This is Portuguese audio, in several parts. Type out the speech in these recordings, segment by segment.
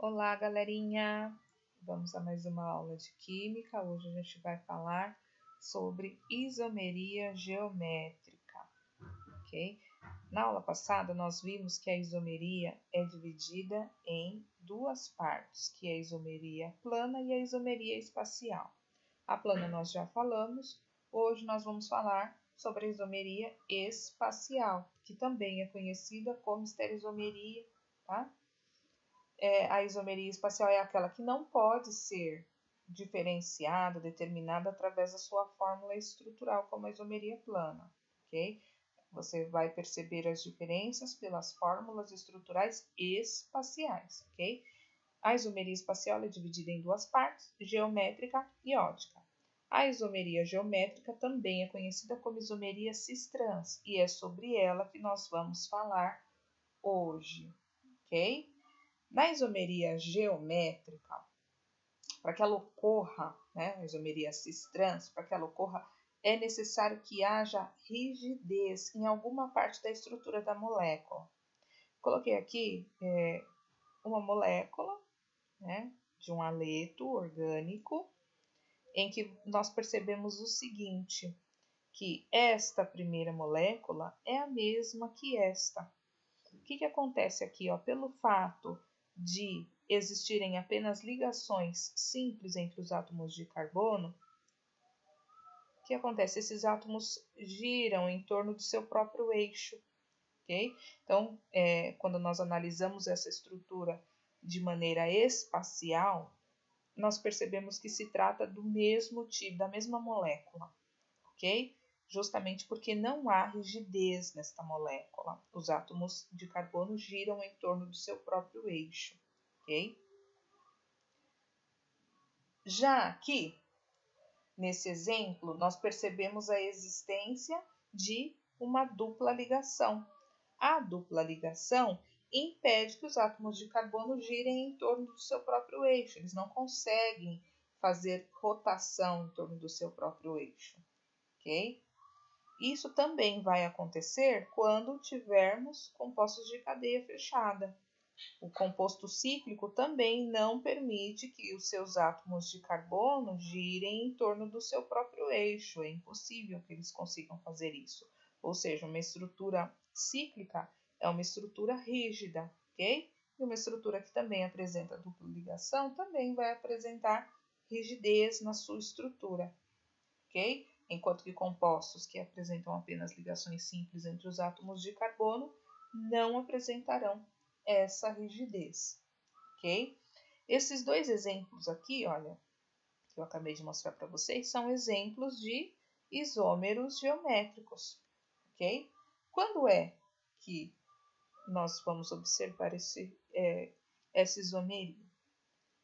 Olá, galerinha! Vamos a mais uma aula de Química. Hoje a gente vai falar sobre isomeria geométrica, ok? Na aula passada, nós vimos que a isomeria é dividida em duas partes, que é a isomeria plana e a isomeria espacial. A plana nós já falamos, hoje nós vamos falar sobre a isomeria espacial, que também é conhecida como estereoisomeria, tá? A isomeria espacial é aquela que não pode ser diferenciada, determinada através da sua fórmula estrutural, como a isomeria plana, ok? Você vai perceber as diferenças pelas fórmulas estruturais espaciais, ok? A isomeria espacial é dividida em duas partes, geométrica e ótica. A isomeria geométrica também é conhecida como isomeria cis-trans, e é sobre ela que nós vamos falar hoje, ok? Na isomeria geométrica, para que ela ocorra, a isomeria cis-trans, para que ela ocorra, é necessário que haja rigidez em alguma parte da estrutura da molécula. Coloquei aqui uma molécula, de um haleto orgânico, em que nós percebemos o seguinte, que esta primeira molécula é a mesma que esta. O que acontece aqui? Pelo fato de existirem apenas ligações simples entre os átomos de carbono, o que acontece? Esses átomos giram em torno do seu próprio eixo, ok? Então, quando nós analisamos essa estrutura de maneira espacial, nós percebemos que se trata do mesmo tipo, da mesma molécula, ok? Justamente porque não há rigidez nesta molécula. Os átomos de carbono giram em torno do seu próprio eixo, ok? Já aqui, nesse exemplo, nós percebemos a existência de uma dupla ligação. A dupla ligação impede que os átomos de carbono girem em torno do seu próprio eixo. Eles não conseguem fazer rotação em torno do seu próprio eixo, ok? Isso também vai acontecer quando tivermos compostos de cadeia fechada. O composto cíclico também não permite que os seus átomos de carbono girem em torno do seu próprio eixo. É impossível que eles consigam fazer isso. Ou seja, uma estrutura cíclica é uma estrutura rígida, ok? E uma estrutura que também apresenta dupla ligação também vai apresentar rigidez na sua estrutura, ok? Enquanto que compostos que apresentam apenas ligações simples entre os átomos de carbono não apresentarão essa rigidez, ok? Esses dois exemplos aqui, olha, que eu acabei de mostrar para vocês, são exemplos de isômeros geométricos, ok? Quando é que nós vamos observar essa isomeria?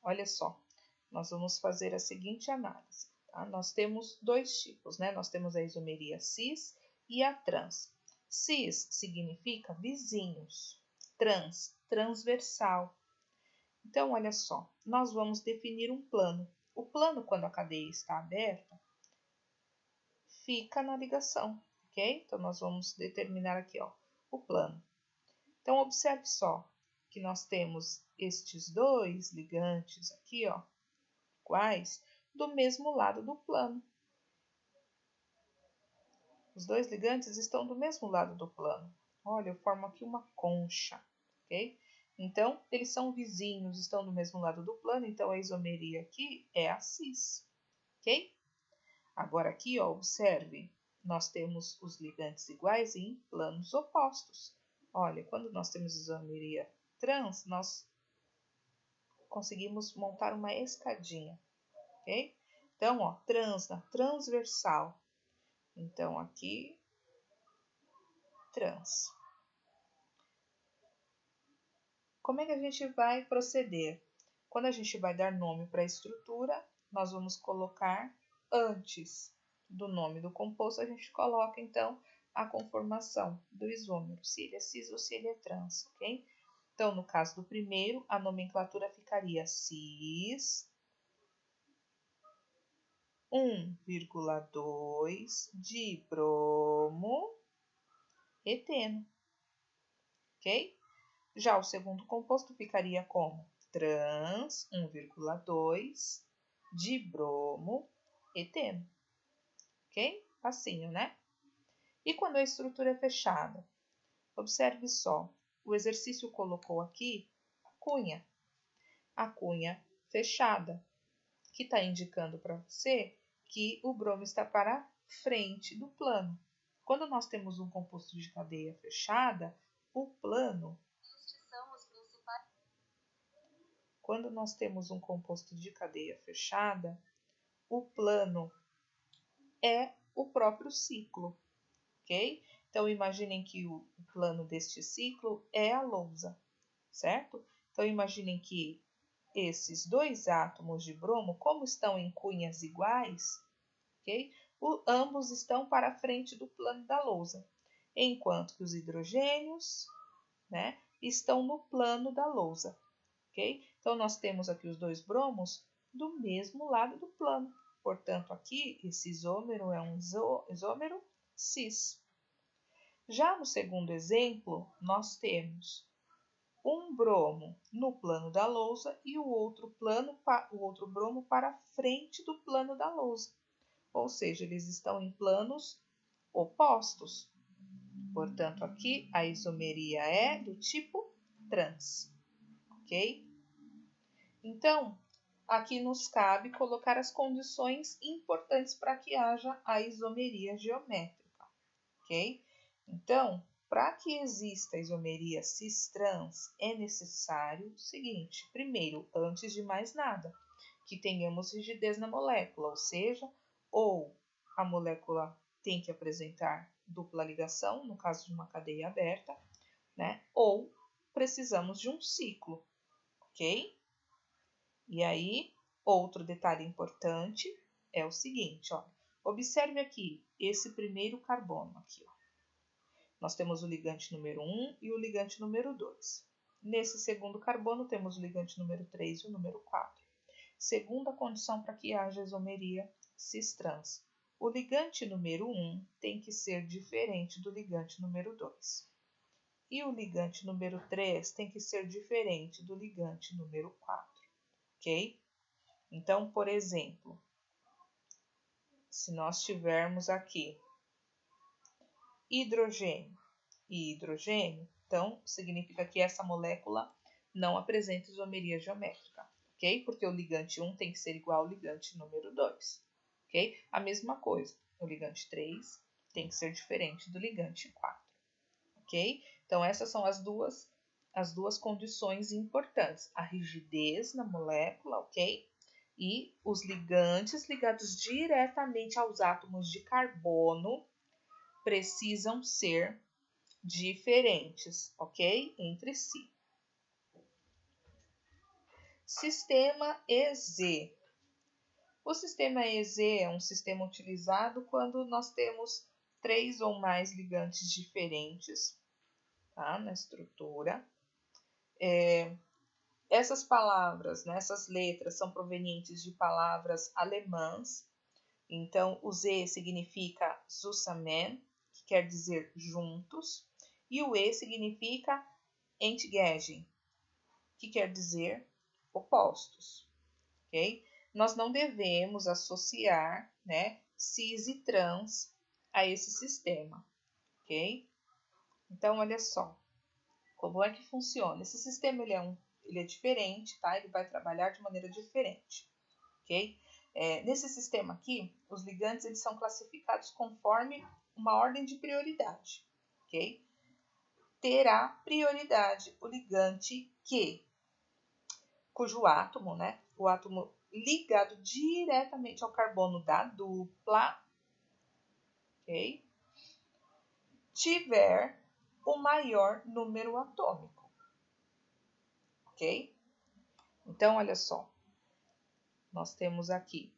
Olha só, nós vamos fazer a seguinte análise. Tá? Nós temos dois tipos, Nós temos a isomeria cis e a trans. Cis significa vizinhos, trans, transversal. Então, olha só, nós vamos definir um plano. O plano, quando a cadeia está aberta, fica na ligação, ok? Então, nós vamos determinar aqui, o plano. Então, observe só que nós temos estes dois ligantes aqui, iguais, do mesmo lado do plano. Os dois ligantes estão do mesmo lado do plano. Olha, eu formo aqui uma concha, ok? Então, eles são vizinhos, estão do mesmo lado do plano, então a isomeria aqui é a cis, ok? Agora aqui, observe, nós temos os ligantes iguais em planos opostos. Olha, quando nós temos isomeria trans, nós conseguimos montar uma escadinha, ok? Então, trans na transversal. Então, aqui, trans. Como é que a gente vai proceder? Quando a gente vai dar nome para a estrutura, nós vamos colocar antes do nome do composto, a gente coloca, então, a conformação do isômero, se ele é cis ou se ele é trans, ok? Então, no caso do primeiro, a nomenclatura ficaria cis 1,2 de bromo eteno, ok? Já o segundo composto ficaria como trans 1,2 de bromo eteno. Ok? Facinho, né? E quando a estrutura é fechada? Observe só, o exercício colocou aqui a cunha fechada, que está indicando para você que o bromo está para frente do plano. Quando nós temos um composto de cadeia fechada, o plano... Quando nós temos um composto de cadeia fechada, o plano é o próprio ciclo, ok? Então, imaginem que o plano deste ciclo é a lousa, certo? Então, imaginem que esses dois átomos de bromo, como estão em cunhas iguais, ok? Ambos estão para a frente do plano da lousa, enquanto que os hidrogênios, né, estão no plano da lousa, ok? Então, nós temos aqui os dois bromos do mesmo lado do plano. Portanto, aqui, esse isômero é um isômero cis. Já no segundo exemplo, nós temos um bromo no plano da lousa e o outro bromo para frente do plano da lousa. Ou seja, eles estão em planos opostos. Portanto, aqui a isomeria é do tipo trans, ok? Então, aqui nos cabe colocar as condições importantes para que haja a isomeria geométrica, ok? Então, para que exista a isomeria cis-trans, é necessário o seguinte: primeiro, antes de mais nada, que tenhamos rigidez na molécula, ou seja, ou a molécula tem que apresentar dupla ligação, no caso de uma cadeia aberta, né? Ou precisamos de um ciclo, ok? E aí, outro detalhe importante é o seguinte, ó. Observe aqui esse primeiro carbono aqui, ó. Nós temos o ligante número 1 e o ligante número 2. Nesse segundo carbono, temos o ligante número 3 e o número 4. Segunda condição para que haja isomeria cis-trans. O ligante número 1 tem que ser diferente do ligante número 2. E o ligante número 3 tem que ser diferente do ligante número 4. Ok? Então, por exemplo, se nós tivermos aqui hidrogênio e hidrogênio, então significa que essa molécula não apresenta isomeria geométrica, ok? Porque o ligante 1 tem que ser igual ao ligante número 2, ok? A mesma coisa, o ligante 3 tem que ser diferente do ligante 4, ok? Então, essas são as duas condições importantes, a rigidez na molécula, ok? E os ligantes ligados diretamente aos átomos de carbono precisam ser diferentes, ok? Entre si. Sistema EZ. O sistema EZ é um sistema utilizado quando nós temos 3 ou mais ligantes diferentes, tá? Na estrutura. Essas palavras, né, essas letras são provenientes de palavras alemãs. Então, o Z significa zusammen, que quer dizer juntos, e o E significa entgegen, que quer dizer opostos, ok? Nós não devemos associar, né, cis e trans a esse sistema, ok? Então, olha só, como é que funciona? Esse sistema ele é diferente, tá? Ele vai trabalhar de maneira diferente, ok? Nesse sistema aqui, os ligantes eles são classificados conforme uma ordem de prioridade, ok? Terá prioridade o ligante cujo átomo, né? O átomo ligado diretamente ao carbono da dupla, ok? Tiver o maior número atômico, ok? Então, olha só. Nós temos aqui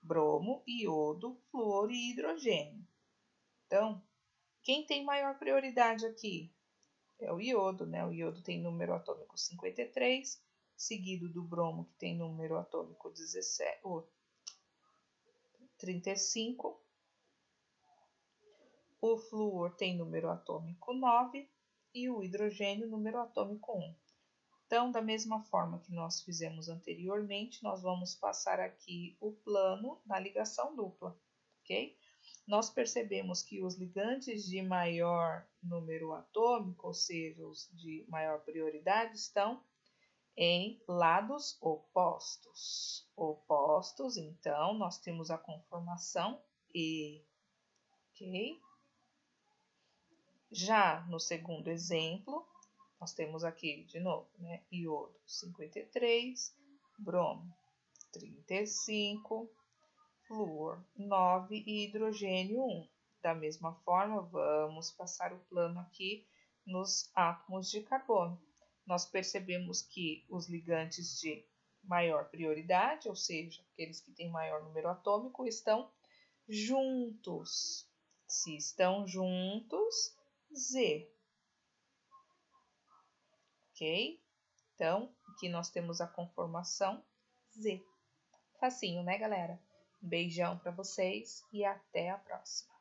bromo, iodo, flúor e hidrogênio. Então, quem tem maior prioridade aqui? É o iodo, né? O iodo tem número atômico 53, seguido do bromo, que tem número atômico 35. O flúor tem número atômico 9 e o hidrogênio número atômico 1. Então, da mesma forma que nós fizemos anteriormente, nós vamos passar aqui o plano na ligação dupla, ok? Nós percebemos que os ligantes de maior número atômico, ou seja, os de maior prioridade, estão em lados opostos. Opostos, então, nós temos a conformação E, ok? Já no segundo exemplo, nós temos aqui, de novo, né? Iodo 53, bromo 35, flúor 9 e hidrogênio 1. Da mesma forma, vamos passar o plano aqui nos átomos de carbono. Nós percebemos que os ligantes de maior prioridade, ou seja, aqueles que têm maior número atômico, estão juntos. Se estão juntos, Z. Ok? Então, aqui nós temos a conformação Z. Facinho, né, galera? Um beijão para vocês e até a próxima.